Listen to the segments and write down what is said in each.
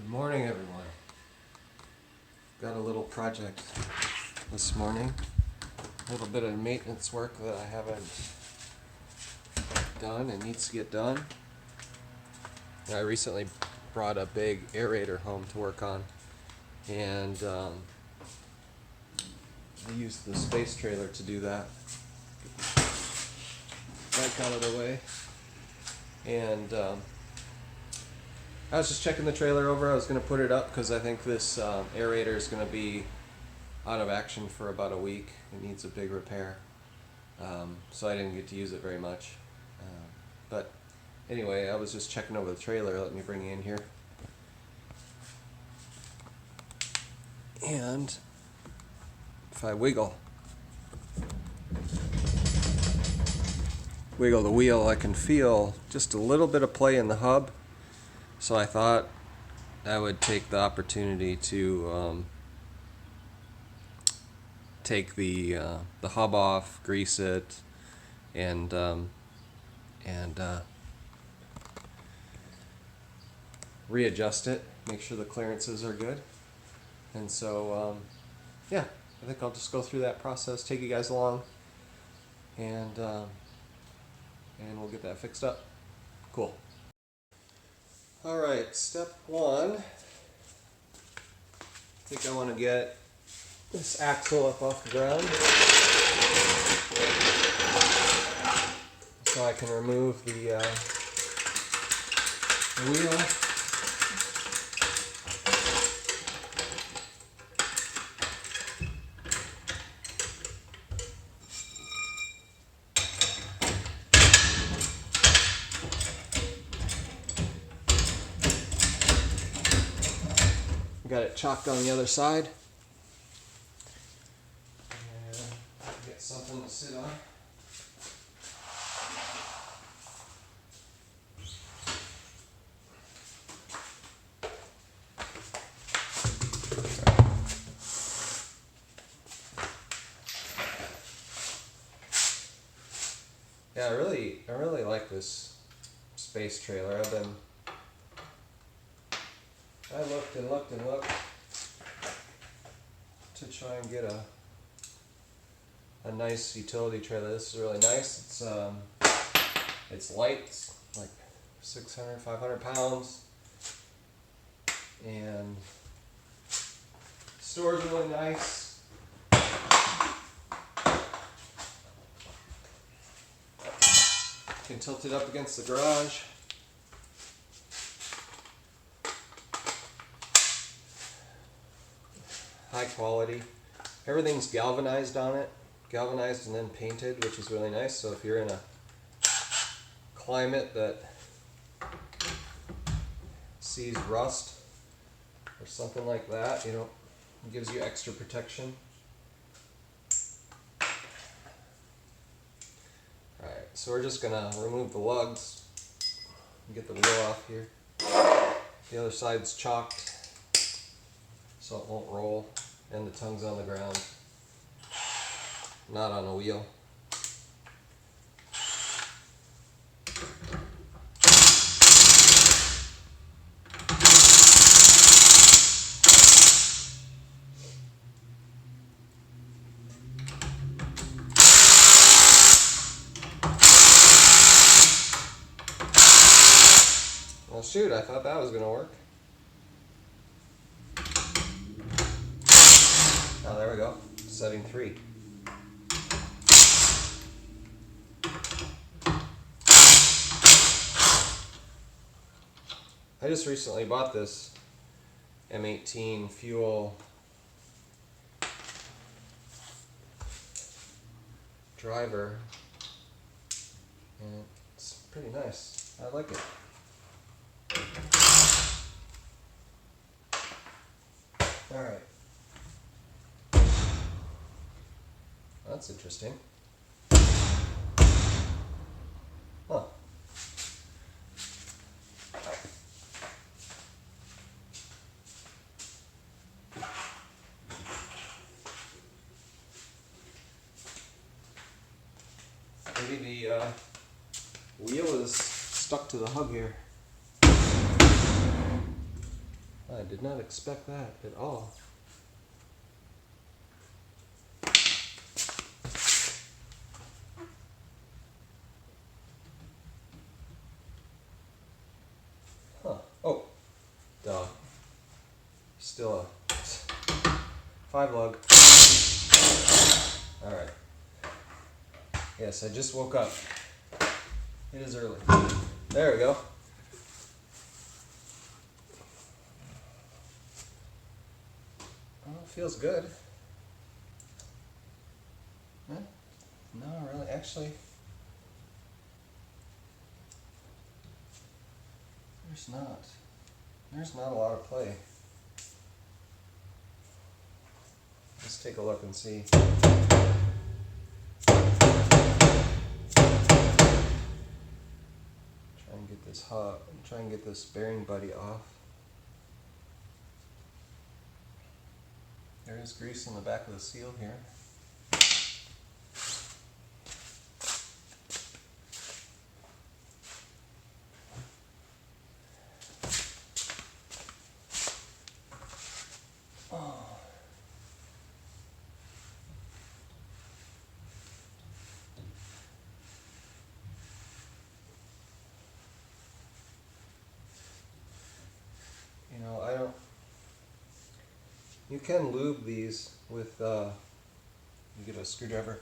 Good morning, everyone. Got a little project this morning. A little bit of maintenance work that I haven't done and needs to get done. I recently brought a big aerator home to work on, and I used the space trailer to do that. Back out of the way. And I was just checking the trailer over. I was going to put it up because I think this aerator is going to be out of action for about a week. It needs a big repair. So I didn't get to use it very much. But anyway, I was just checking over the trailer. Let me bring you in here. And if I wiggle the wheel, I can feel just a little bit of play in the hub. So I thought I would take the opportunity to take the hub off, grease it, and readjust it, make sure the clearances are good. And so yeah, I think I'll just go through that process, take you guys along, and we'll get that fixed up. Cool. All right, step one. I think I want to get this axle up off the ground so I can remove the wheel. Got it chocked on the other side. And get something to sit on. Yeah, I really like this space trailer. I looked and looked and looked to try and get a nice utility trailer. This is really nice. It's light, it's like 600, 500 pounds, and stores really nice. Can tilt it up against the garage. High quality. Everything's galvanized on it. Galvanized and then painted, which is really nice. So if you're in a climate that sees rust or something like that, it gives you extra protection. Alright, so we're just gonna remove the lugs and get the wheel off here. The other side's chalked so it won't roll, and the tongue's on the ground, not on a wheel. Well, shoot, I thought that was going to work. Oh, there we go. Setting 3. I just recently bought this M18 fuel driver, and it's pretty nice. I like it. All right. That's interesting. Huh. Maybe the wheel is stuck to the hub here. Oh I did not expect that at all. Huh. Oh, duh. Still a 5 lug. Alright. Yes, I just woke up. It is early. There we go. Well, it feels good. Huh? No, really, actually, there's not a lot of play. Let's take a look and see. Try and get this bearing buddy off. There is grease on the back of the seal here. You know, you can lube these with, you get a screwdriver.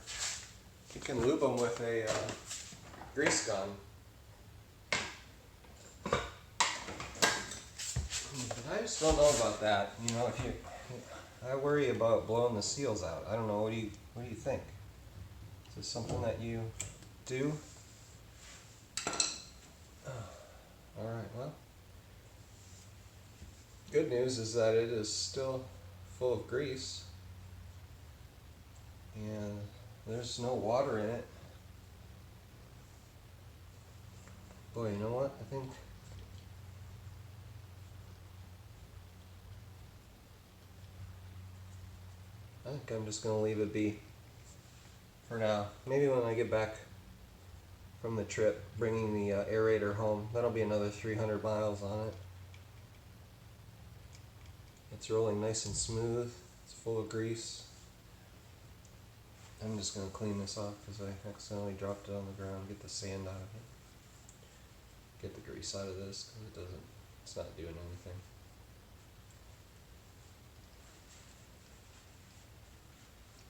You can lube them with a grease gun. But I just don't know about that. You know, I worry about blowing the seals out. I don't know. What do you think? Is this something that you do? All right. Well, good news is that it is still full of grease, and there's no water in it. Boy, you know what? I think I'm just going to leave it be for now. Maybe when I get back from the trip, bringing the aerator home, that'll be another 300 miles on it. It's rolling nice and smooth. It's full of grease. I'm just going to clean this off because I accidentally dropped it on the ground. Get the sand out of it. Get the grease out of this because it's not doing anything.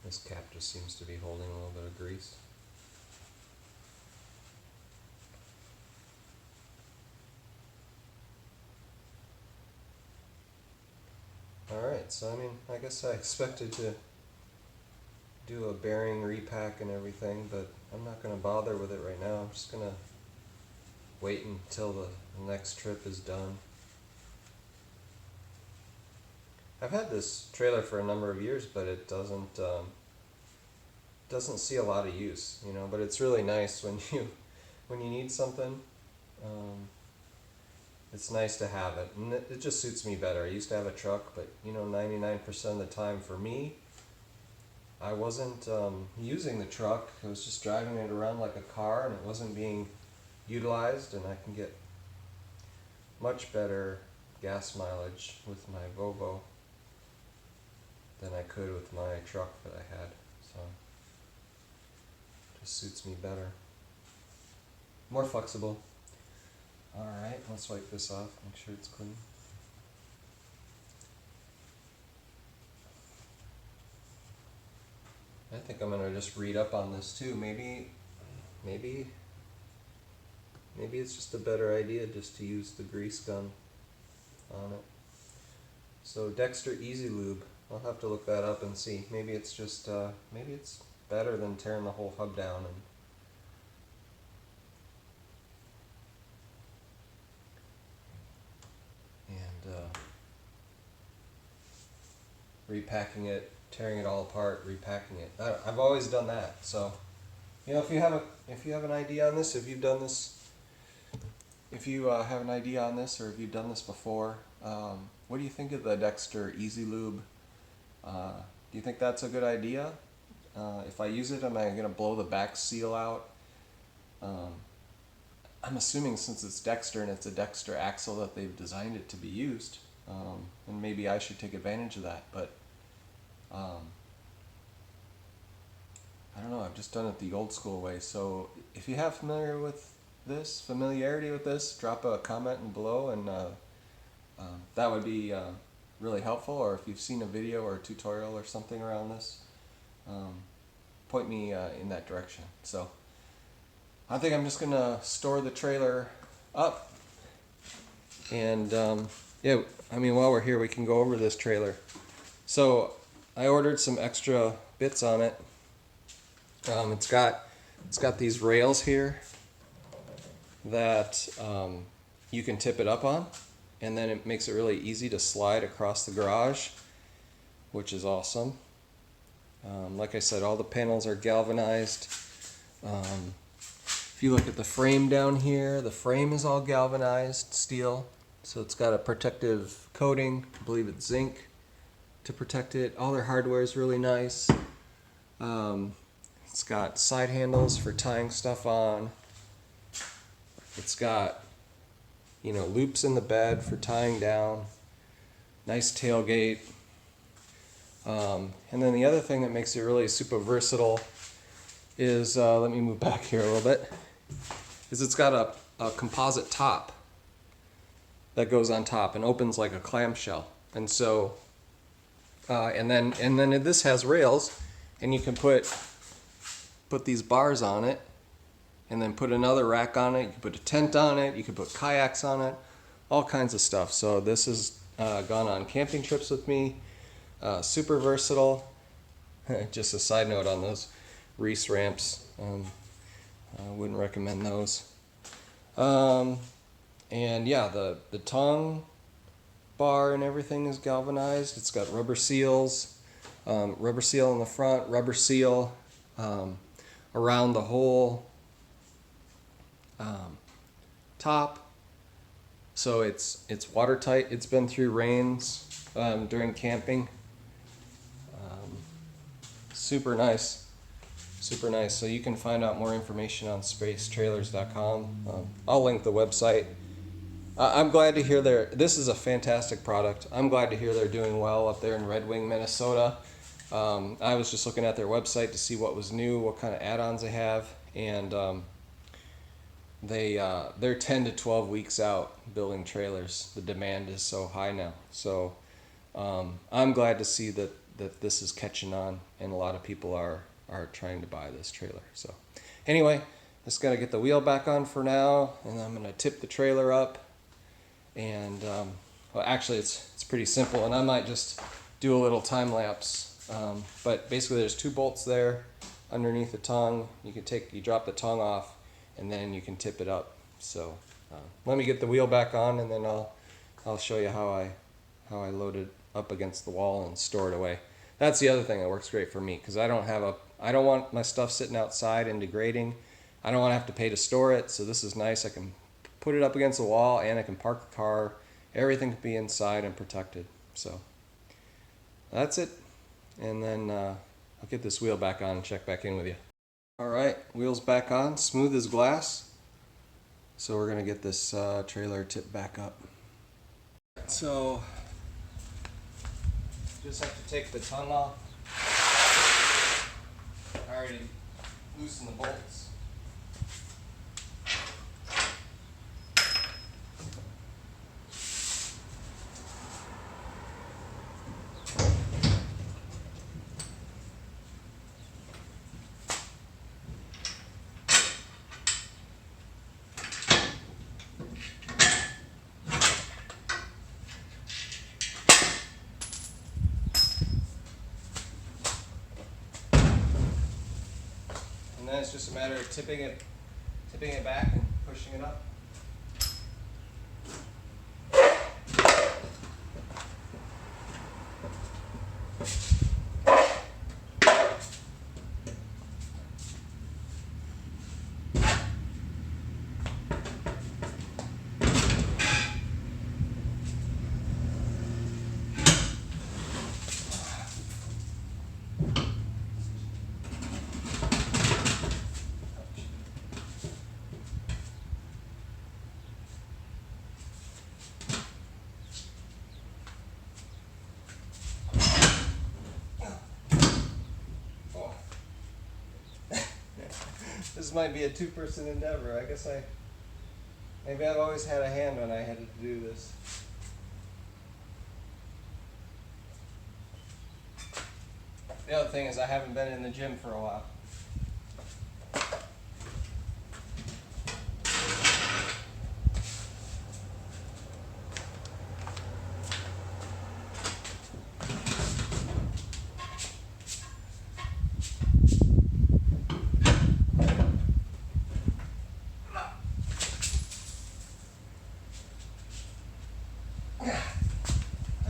This cap just seems to be holding a little bit of grease. Alright, so I guess I expected to do a bearing repack and everything, but I'm not going to bother with it right now. I'm just going to wait until the next trip is done. I've had this trailer for a number of years, but it doesn't see a lot of use, you know, but it's really nice when you need something. It's nice to have it, and it just suits me better. I used to have a truck, but you know, 99% of the time for me, I wasn't using the truck. I was just driving it around like a car, and it wasn't being utilized, and I can get much better gas mileage with my Volvo than I could with my truck that I had. So it just suits me better. More flexible. Alright, let's wipe this off, make sure it's clean. I think I'm gonna just read up on this too. Maybe it's just a better idea just to use the grease gun on it. So Dexter Easy Lube, I'll have to look that up and see. Maybe it's just maybe it's better than tearing the whole hub down and repacking it, tearing it all apart, repacking it. I've always done that. So, you know, if you have an idea on this, if you've done this, if you have an idea on this, or if you've done this before, what do you think of the Dexter Easy Lube? Do you think that's a good idea? If I use it, am I going to blow the back seal out? I'm assuming since it's Dexter and it's a Dexter axle that they've designed it to be used. and maybe I should take advantage of that, but I don't know, I've just done it the old school way. So if you have familiarity with this, drop a comment below, and that would be really helpful. Or if you've seen a video or a tutorial or something around this, point me in that direction. So I think I'm just gonna store the trailer up, and yeah, I mean, while we're here, we can go over this trailer. So I ordered some extra bits on it. It's got these rails here that you can tip it up on, and then it makes it really easy to slide across the garage, which is awesome. Like I said, all the panels are galvanized. If you look at the frame down here, the frame is all galvanized steel, so it's got a protective coating. I believe it's zinc to protect it. All their hardware is really nice. It's got side handles for tying stuff on. It's got, you know, loops in the bed for tying down. Nice tailgate. And then the other thing that makes it really super versatile is, let me move back here a little bit, is it's got a composite top that goes on top and opens like a clamshell. And so, and then this has rails, and you can put these bars on it, and then put another rack on it. You can put a tent on it. You can put kayaks on it, all kinds of stuff. So this has gone on camping trips with me. Super versatile. Just a side note on those Reese ramps. I wouldn't recommend those. And yeah, the tongue bar and everything is galvanized. It's got rubber seals. Rubber seal in the front, rubber seal around the whole top, so it's watertight. It's been through rains during camping. Super nice, super nice. So you can find out more information on spacetrailers.com. I'll link the website. I'm glad to hear this is a fantastic product. I'm glad to hear they're doing well up there in Red Wing, Minnesota. I was just looking at their website to see what was new, what kind of add-ons they have, and they're 10 to 12 weeks out building trailers. The demand is so high now. So I'm glad to see that this is catching on, and a lot of people are trying to buy this trailer. So anyway, just got to get the wheel back on for now, and I'm going to tip the trailer up. And well, actually it's pretty simple, and I might just do a little time lapse. But basically there's 2 bolts there underneath the tongue. You drop the tongue off, and then you can tip it up. So let me get the wheel back on, and then I'll show you how I load it up against the wall and store it away. That's the other thing that works great for me, because I don't want my stuff sitting outside and degrading. I don't want to have to pay to store it, so this is nice. I can put it up against the wall, and I can park the car. Everything can be inside and protected. So that's it. And then I'll get this wheel back on and check back in with you. Alright, wheels back on, smooth as glass. So we're going to get this trailer tipped back up. So, just have to take the tongue off. I already loosened the bolts. And then it's just a matter of tipping it back and pushing it up. This might be a two-person endeavor. I guess maybe I've always had a hand when I had to do this. The other thing is I haven't been in the gym for a while.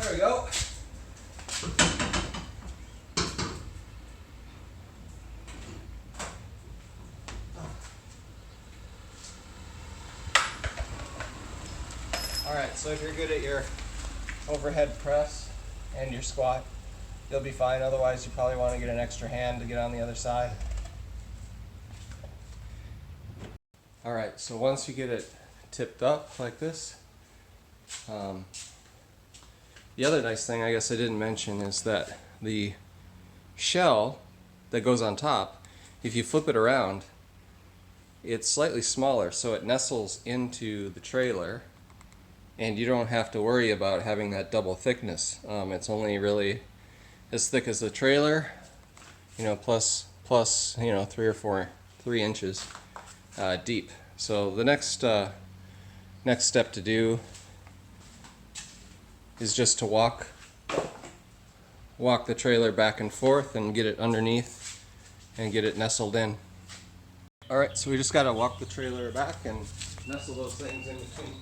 There we go. Alright, so if you're good at your overhead press and your squat, you'll be fine. Otherwise, you probably want to get an extra hand to get on the other side. Alright, so once you get it tipped up like this, the other nice thing I guess I didn't mention is that the shell that goes on top, if you flip it around, it's slightly smaller, so it nestles into the trailer and you don't have to worry about having that double thickness. It's only really as thick as the trailer, plus 3 inches deep. So the next step to do is just to walk the trailer back and forth and get it underneath and get it nestled in. Alright, so we just got to walk the trailer back and nestle those things in between.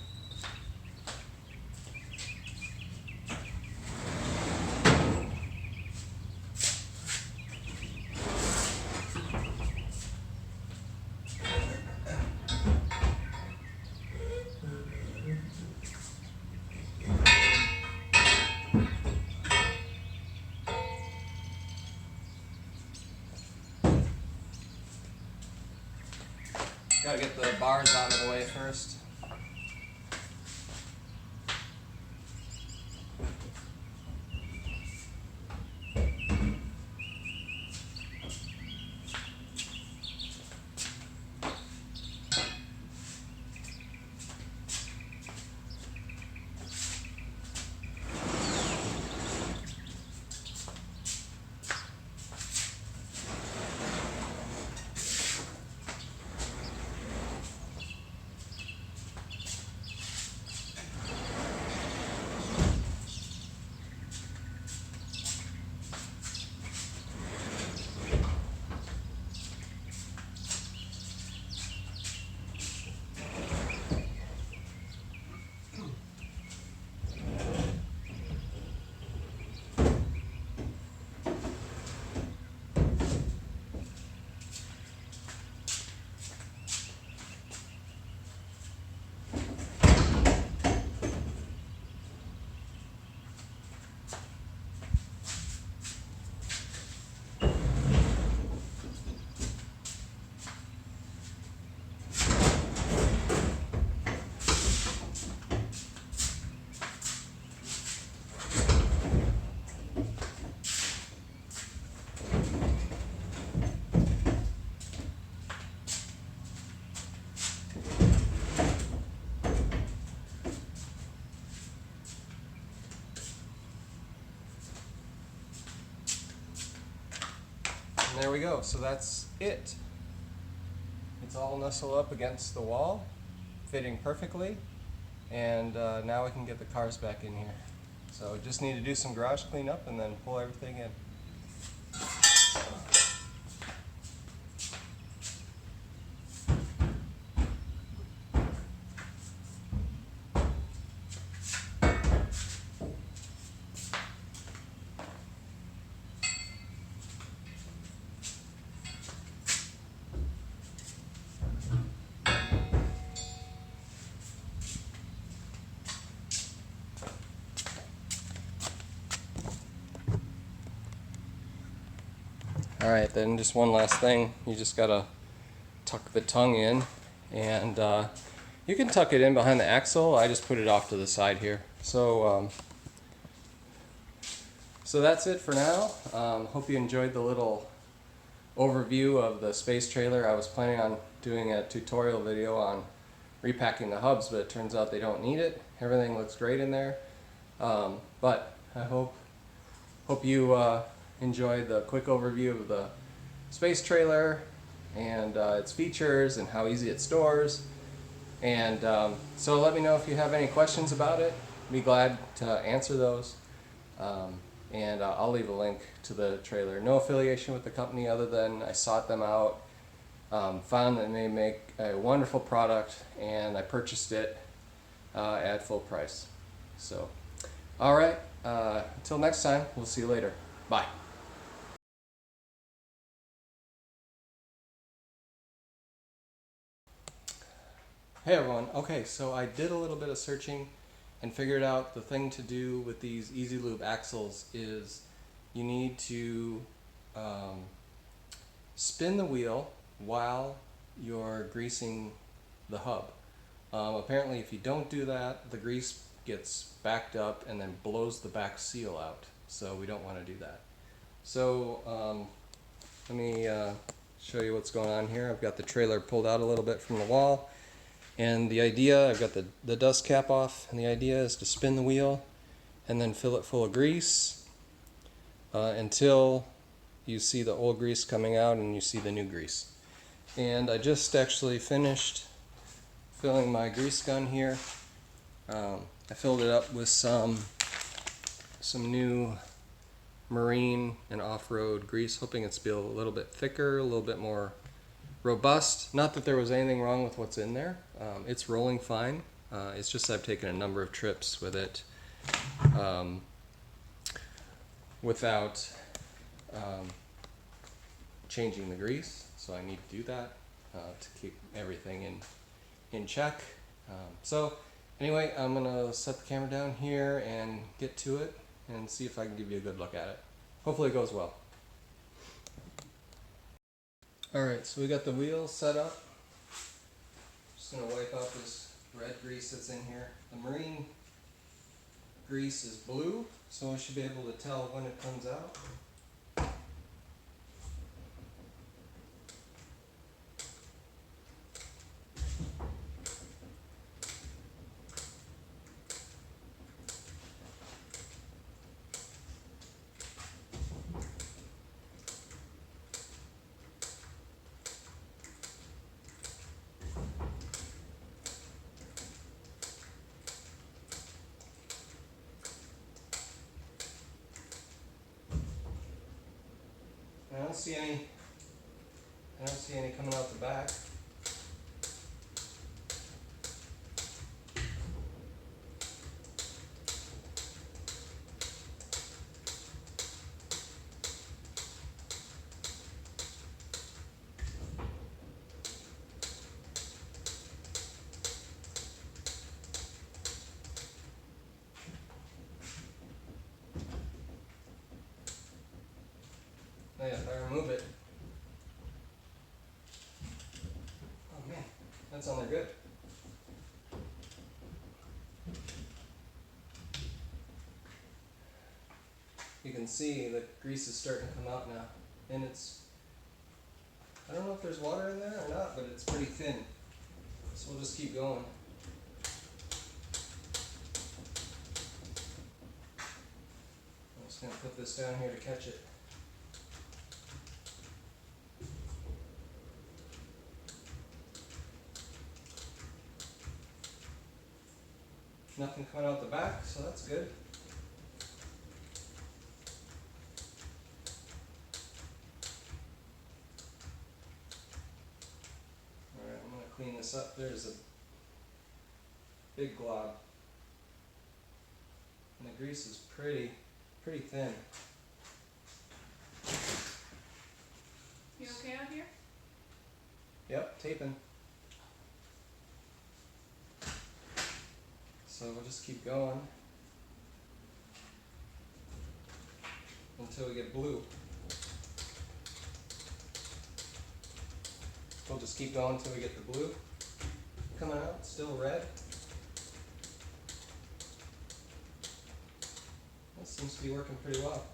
Gotta get the bars out of the way first. And there we go. So that's it. It's all nestled up against the wall, fitting perfectly. And now we can get the cars back in here. So just need to do some garage cleanup and then pull everything in. Alright, then just one last thing. You just gotta tuck the tongue in, and you can tuck it in behind the axle. I just put it off to the side here. So that's it for now. Hope you enjoyed the little overview of the space trailer. I was planning on doing a tutorial video on repacking the hubs, but it turns out they don't need it. Everything looks great in there. But I hope you enjoyed the quick overview of the space trailer and its features and how easy it stores. And so let me know if you have any questions about it. I'd be glad to answer those. And I'll leave a link to the trailer. No affiliation with the company other than I sought them out, found that they make a wonderful product, and I purchased it at full price. So, alright, until next time, we'll see you later. Bye. Hey everyone, okay, so I did a little bit of searching and figured out the thing to do with these Easy Lube axles is you need to spin the wheel while you're greasing the hub. Apparently if you don't do that, the grease gets backed up and then blows the back seal out, so we don't want to do that. So let me show you what's going on here. I've got the trailer pulled out a little bit from the wall. And the idea, I've got the dust cap off, and the idea is to spin the wheel and then fill it full of grease until you see the old grease coming out and you see the new grease. And I just actually finished filling my grease gun here. I filled it up with some new marine and off-road grease, hoping it's be a little bit thicker, a little bit more robust. Not that there was anything wrong with what's in there. It's rolling fine. It's just I've taken a number of trips with it without changing the grease. So I need to do that to keep everything in check. So anyway, I'm gonna set the camera down here and get to it and see if I can give you a good look at it. Hopefully it goes well. Alright, so we got the wheel set up. Just going to wipe out this red grease that's in here. The marine grease is blue, so I should be able to tell when it comes out. I don't see any coming out the back. Oh yeah, if I remove it. Oh man, that's on there good. You can see the grease is starting to come out now. And I don't know if there's water in there or not, but it's pretty thin. So we'll just keep going. I'm just going to put this down here to catch it. Nothing coming out the back, so that's good. Alright, I'm going to clean this up. There's a big glob. And the grease is pretty thin. You okay out here? Yep, taping. So we'll just keep going until we get blue. We'll just keep going until we get the blue coming out, still red. That seems to be working pretty well.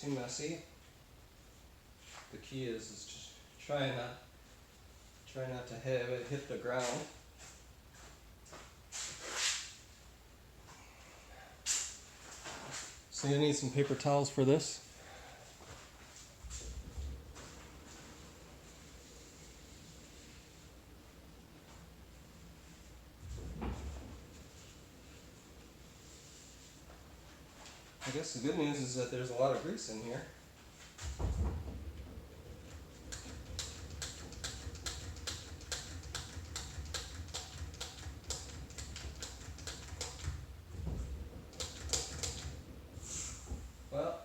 too messy. The key is just try not to have it hit the ground. So you need some paper towels for this. I guess the good news is that there's a lot of grease in here. Well,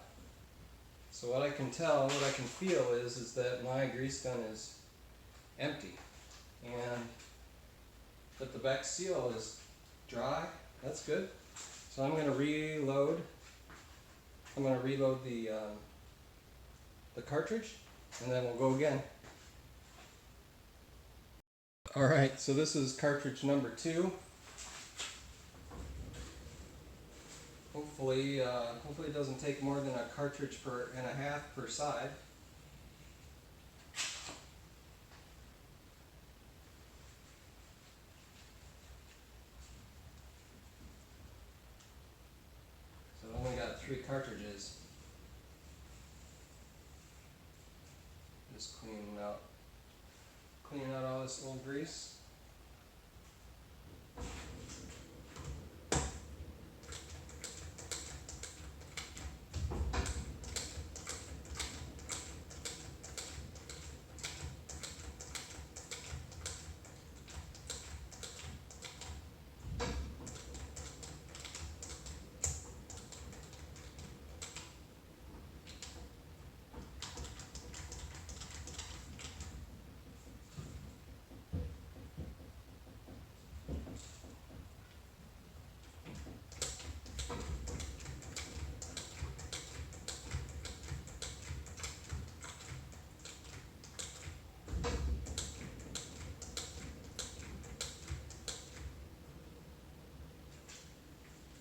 so what I can tell, what I can feel is that my grease gun is empty, and that the back seal is dry. That's good. So I'm going to reload. I'm going to reload the cartridge, and then we'll go again. All right, so this is cartridge number 2. Hopefully it doesn't take more than a cartridge and a half per side. So I've only got 3 cartridges. Just cleaning out all this old grease.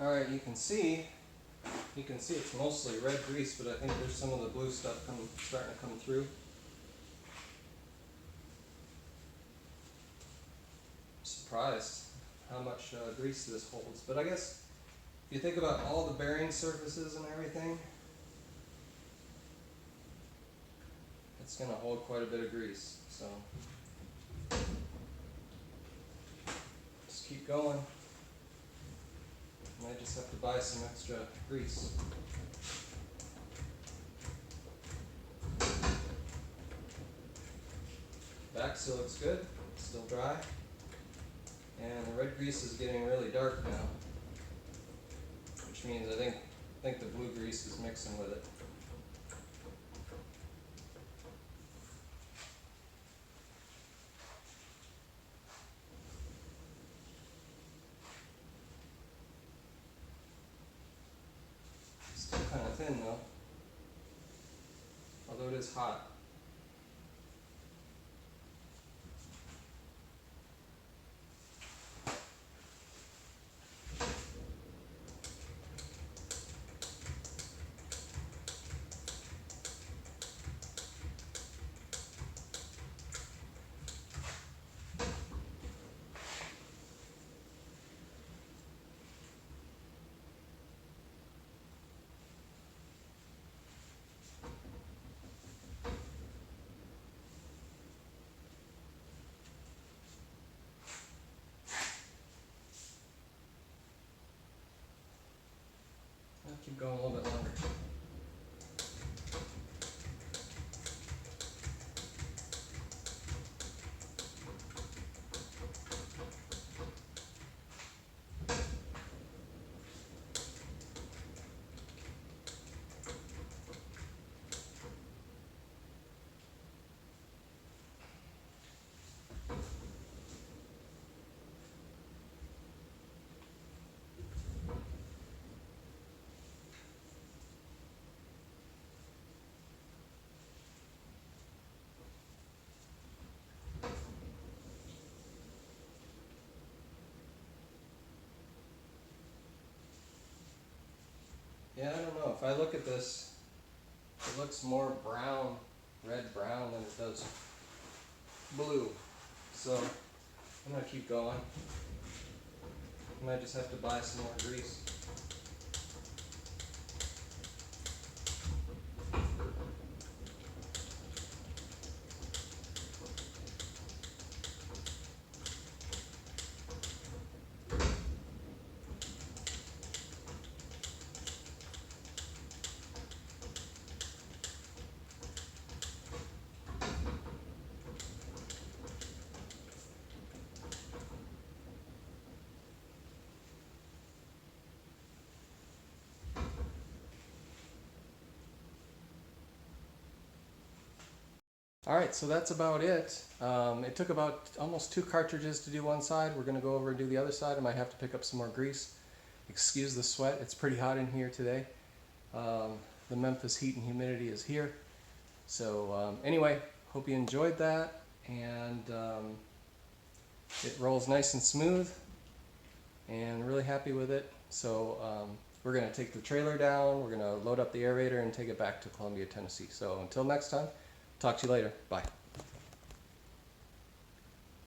Alright, you can see it's mostly red grease, but I think there's some of the blue stuff starting to come through. I'm surprised how much grease this holds, but I guess if you think about all the bearing surfaces and everything, it's going to hold quite a bit of grease. So just keep going. I just have to buy some extra grease. Back seal looks good, still dry. And the red grease is getting really dark now, which means I think the blue grease is mixing with it. Still kind of thin though, although it is hot. I'll keep going a little bit longer. Yeah, I don't know. If I look at this It looks more brown, red brown than it does blue. So I'm gonna keep going. I might just have to buy some more grease. Alright, so that's about it. It took about almost 2 cartridges to do one side. We're going to go over and do the other side. I might have to pick up some more grease. Excuse the sweat, it's pretty hot in here today. The Memphis heat and humidity is here. So anyway, hope you enjoyed that, and it rolls nice and smooth, and really happy with it. So we're going to take the trailer down, we're going to load up the aerator and take it back to Columbia, Tennessee. So until next time, talk to you later. Bye.